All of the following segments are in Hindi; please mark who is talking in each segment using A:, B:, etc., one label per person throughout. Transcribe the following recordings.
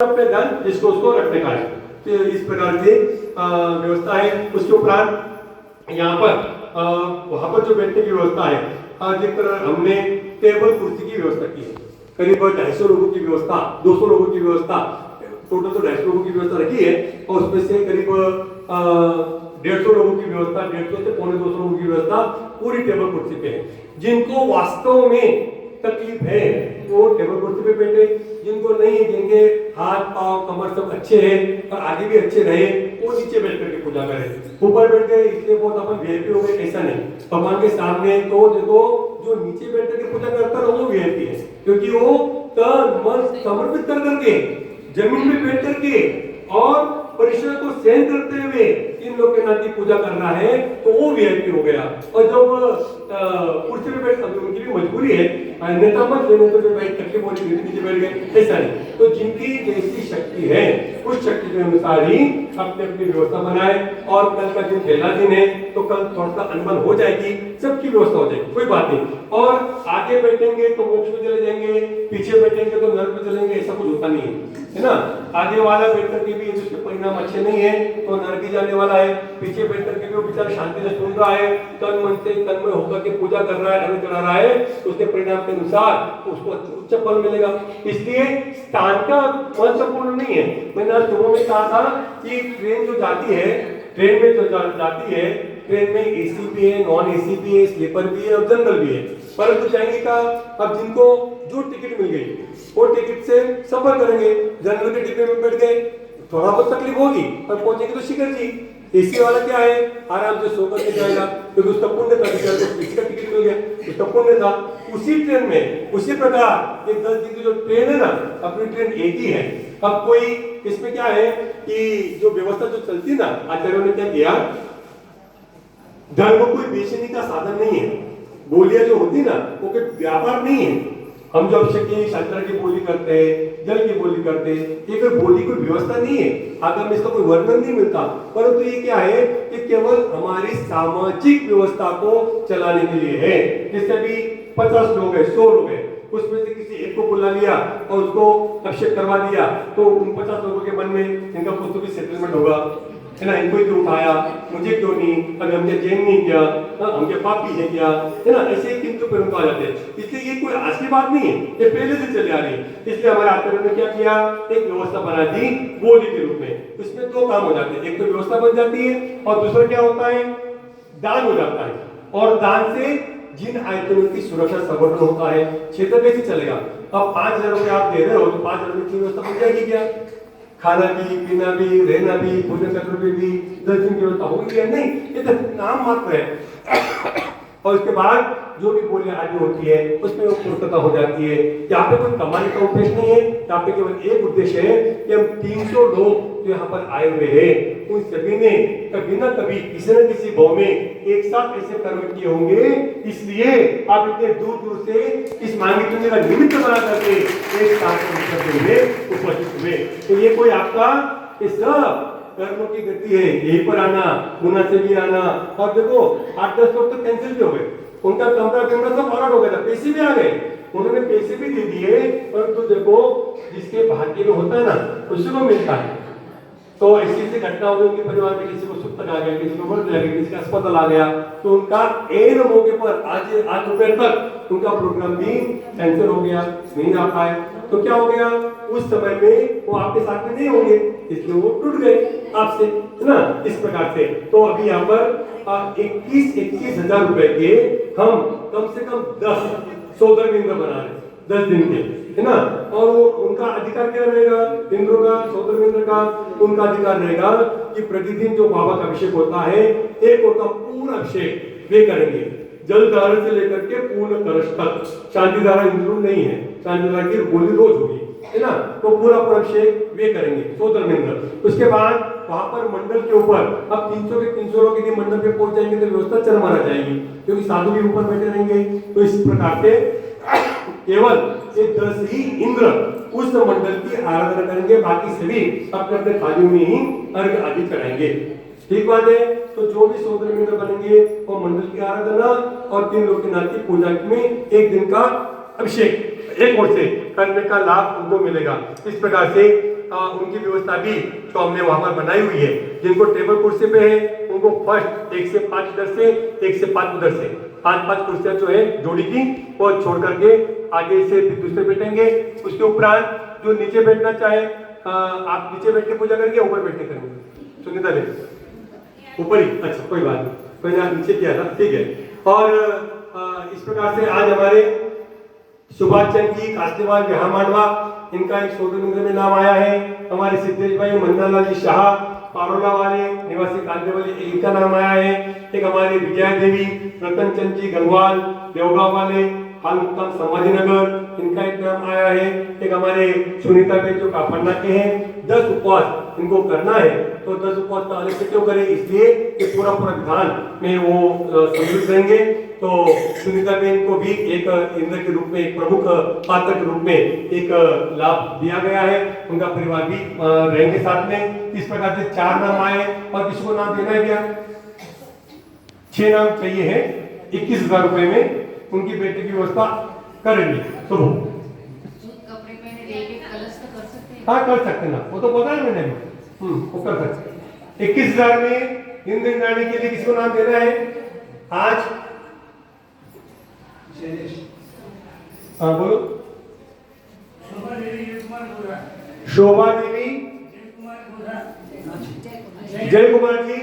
A: अपने धन जिसको उसको रखने का है। तो इस प्रकार से व्यवस्था है। उसके उपरांत यहाँ पर वहां पर जो बैठने की व्यवस्था है, अधिकतर हमने टेबल कुर्सी की व्यवस्था की है। करीब 250 लोगों की व्यवस्था, 200 लोगों की व्यवस्था, टोटल तो 250 लोगों की व्यवस्था रखी है और उसमें से करीब 150 लोगों की व्यवस्था, 150 से पौने 200 लोगों की व्यवस्था पूरी टेबल कुर्सी पे है। जिनको वास्तव में तकलीफ है वो टेबल कुर्सी पे बैठे, जिनको नहीं है, जिनके हाथ पांव कमर सब अच्छे हैं और आगे भी अच्छे रहे, वो नीचे बैठ करके पूजा करें। ऊपर बैठ गए इसलिए बहुत अपन वीआईपी हो गए, ऐसा नहीं। भगवान के सामने तो देखो जो नीचे बैठ करके पूजा करता है वो वीआईपी है, क्योंकि वो तन मन समर्पित कर करके जमीन पे बैठ करके और परिश्रम को सहन करते हुए इन लोग के नाती पूजा कर रहा है, तो वो वीआईपी हो गया। और जब कुर्सी पे बैठ, उनकी भी मजबूरी है, नेता मत लेने तो भाई तकलीफ हो रही है नीचे बैठ गए, ऐसा नहीं। तो जिनकी जैसी शक्ति है उस शक्ति के अनुसार ही अपने अपनी व्यवस्था बनाए। और कल का दिन पहला दिन है तो कल थोड़ा सा अनबन हो जाएगी, सबकी व्यवस्था हो जाएगी, कोई बात नहीं। और आगे बैठेंगे तो मोक्ष में चले जाएंगे, पीछे बैठेंगे तो नरक में चलेंगे, ऐसा कुछ होता नहीं है ना। आगे वाला बैठ करके भी उसके परिणाम अच्छे नहीं है तो नरक ही जाने वाला है। पीछे बैठ करके भी वो बेचारा शांति से सुन रहा है, तन मन से तन्मय होकर के पूजा कर रहा है, अर्घ चढ़ा रहा है, तो उसके परिणाम के अनुसार उसको उच्च फल मिलेगा। इसलिए स्थान का महत्वपूर्ण नहीं है। मैंने आज सुबह में कहा था कि ट्रेन जो जाती है, ट्रेन में जो जाती है, ट्रेन में एसी भी है, नॉन एसी भी है, स्लीपर भी है और जनरल भी है। परंतु जाएंगे का अब जिनको जो टिकट मिल गई वो टिकट से सफर करेंगे। जनरल के डिब्बे में बैठ गए, थोड़ा बहुत तकलीफ होगी पर पहुंचेंगे तो शिखर जी। एसी वाला क्या है, आराम से सोकर के जाएगा, क्योंकि उसका पुण्य था, किसी का टिकट मिल गया, उसका पुण्य था। उसी ट्रेन में उसी प्रकार एक 10 दिन की जो ट्रेन है ना, अपनी ट्रेन एक ही है। अब कोई इसमें क्या है कि जो व्यवस्था जो चलती है ना, आचार्यों ने क्या किया, धर्म कोई बेचने का साधन नहीं है। बोलियां जो होती ना वो कोई व्यापार नहीं है। हम जो अभिषेक की शंकर की बोली करते हैं, जल की बोली करते हैं, ये कोई बोली कोई व्यवस्था नहीं है, आगे में इसका कोई वर्णन नहीं मिलता। परंतु ये क्या है कि केवल हमारी सामाजिक व्यवस्था को चलाने के लिए है। जैसे अभी 50 लोग हैं, 100 लोग हैं, उसमें से किसी एक को बुला लिया और उसको अभिषेक करवा दिया, तो उन 50 लोगों के मन में इनका कुछ तो भी सेटलमेंट होगा, है ना। इनको क्यों उठाया, मुझे क्यों नहीं, अगर हमने जैन नहीं किया, हमके पापी है क्या, है ना, ऐसे किंतु परंतु आ जाते हैं। इसलिए ये कोई आज की बात नहीं है, ये पहले से चले आ रही है। इसलिए हमारे आचार्यों ने क्या किया, एक व्यवस्था बना दी बोली के रूप में। उसमें दो काम हो जाते हैं, एक तो व्यवस्था बन जाती है और दूसरा क्या होता है, दान हो जाता है। और दान से जिन आयतनों की सुरक्षा संवर्धन होता है, क्षेत्र कैसे चलेगा। अब 5,000 रुपए आप दे रहे हो तो 5,000 की व्यवस्था बन जाएगी क्या, खाना भी, पीना भी, रहना भी, भोजन का द्रव्य भी, 10 दिन की व्यवस्था होगी या नहीं, ये तो नाम मात्र है। और उसके बाद जो भी बोलियां आगे होती है उसमें वो पूर्णता हो जाती है। यहाँ पे कोई कमाने का उद्देश्य नहीं है, यहाँ पे केवल एक उद्देश्य है कि हम 300 लोग जो यहाँ पर आए हुए हैं उन सभी ने कभी ना कभी किसी न किसी भाव में एक साथ ऐसे कर्म किए होंगे, इसलिए आप इतने दूर दूर से इस मांगी पुण्य का निमित्त बना करके एक साथ उपस्थित हुए। तो ये कोई आपका इस कर्मों की गति है, यहीं पर आना, गुना से भी आना। और देखो 8-10 लोग तो कैंसिल भी हो गए, उनका कमरा सब फॉरवर्ड हो गया था, पैसे भी आ गए, उन्होंने पैसे भी दे दिए, परंतु देखो जिसके भाग्य में होता है ना उसी को मिलता है। तो ऐसी घटना हो गई उनके परिवार में, किसी को सुतक आ गया, किसी को मर्द आ गया, किसी का अस्पताल आ गया, तो उनका एन मौके पर आज दोपहर तक उनका प्रोग्राम भी कैंसिल हो गया, नहीं आ पाए। तो क्या हो गया, उस समय में वो आपके साथ में नहीं होंगे, इसलिए वो टूट गए आपसे, है ना। इस प्रकार से तो अभी यहाँ पर 21 हजार रुपए के हम कम से कम 10 सोदरमिंद्र बना रहे, 10 दिन के, है ना। और वो उनका अधिकार क्या रहेगा, इंद्रों का, सोदरमिंद्र का, उनका अधिकार रहेगा कि प्रतिदिन जो बाबा का अभिषेक होता है, एक होता पूर्ण अभिषेक वे करेंगे, जल धारण से लेकर के पूर्ण कलश तक। शांति धारा इंक्लूड नहीं है, शांति धारा की बोली रोज होगी, है ना। तो पूरा अभिषेक वे करेंगे सोदरमिंद्र। उसके बाद वहां पर मंडल के ऊपर अब 300 के 300 लोग यदि मंडल पे पहुंच जाएंगे तो व्यवस्था चरमरा जाएगी, क्योंकि साधु भी ऊपर बैठे रहेंगे। तो इस प्रकार से केवल ये 10 ही इंद्र उस मंडल की आराधना करेंगे, बाकी सभी अपने अपने थालियों में ही अर्घ आदि चढ़ाएंगे। ठीक बात है। तो जो भी सोदरमिंद्र बनेंगे वो मंडल की आराधना और 3 लोग के नाथ की पूजा में एक दिन का अभिषेक एक ओर से करने का लाभ उनको मिलेगा। इस प्रकार से उनकी व्यवस्था भी जो हमने वहां पर बनाई हुई है। जिनको टेबल कुर्सी पे है उनको फर्स्ट 1 से 5 इधर से, 1 से 5 उधर से, 5-5 कुर्सियां जो है जोड़ी की और छोड़ करके आगे से फिर दूसरे बैठेंगे। उसके उपरांत जो नीचे बैठना चाहे आप नीचे बैठ के पूजा करेंगे, ऊपर बैठ के करेंगे। सुनीता ले ऊपर ही, अच्छा कोई बात नहीं, कोई ना नीचे किया था, ठीक है। और इस प्रकार से आज हमारे सुभाष चंद्र जी कास्तेवाल बिहार मांडवा, इनका एक सोदन में नाम आया है। हमारे सिद्धेश भाई मंदालाल जी शाह पारोला वाले निवासी कांदे वाले, इनका नाम आया है। एक हमारे विजया देवी रतन चंद जी गंगवाल देवगांव वाले हाल मुक्काम संभाजीनगर, इनका एक नाम आया है। एक हमारे सुनीता बेन जो काफरना के हैं, 10 उपवास इनको करना है। तो 10 उपवास का अलग से क्यों करें, इसलिए कि पूरा विधान में वो सम्मिलित रहेंगे। तो सुनीता बेन को भी एक इंद्र के रूप में, एक प्रमुख पात्र के रूप में एक लाभ दिया गया है। उनका परिवार भी रहेंगे साथ में। इस प्रकार से 4 नाम आए। और किसी को नाम देना है क्या? 6 नाम चाहिए है। 21,000 रुपए में उनकी बेटी की व्यवस्था करेंगे। तो
B: कपड़े पहने लेके कलश तो कर सकते हैं।
A: हाँ कर सकते ना, वो तो पता है मैंने भी। वो कर सकते। 21,000 में इंद्र इंद्राणी के लिए किसको नाम देना है आज? हाँ बोलो। शोभा देवी, जय कुमार जी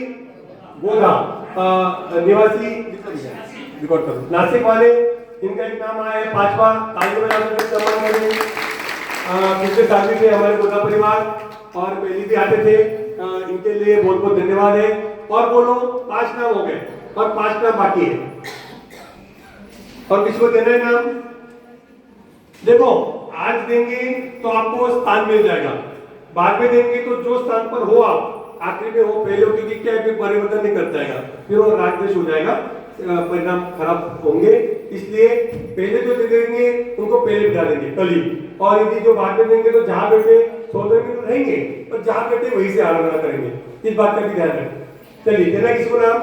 A: गोधा, निवासी रिकॉर्ड करो नासिक वाले, इनका एक नाम आया है। 5वां ताली में पिछले साल भी थे हमारे गोधा परिवार और पहले भी आते थे। इनके लिए बहुत बहुत धन्यवाद है। और बोलो 5 नाम हो गए और 5 नाम बाकी है। और किसी को देना है नाम? देखो आज देंगे तो आपको स्थान मिल जाएगा, बाद में देंगे तो जो स्थान पर हो आप आखिरी में हो पहले हो, क्योंकि क्या है परिवर्तन नहीं कर जाएगा, फिर वो राजदेश हो जाएगा, परिणाम खराब होंगे। इसलिए पहले जो दे देंगे उनको पहले बिठा देंगे कली, और यदि जो बाद में देंगे तो जहां बैठे 16 में तो रहेंगे और जहां बैठे वहीं से आराधना करेंगे। इस बात का भी ध्यान रखें। चलिए देना किसको नाम?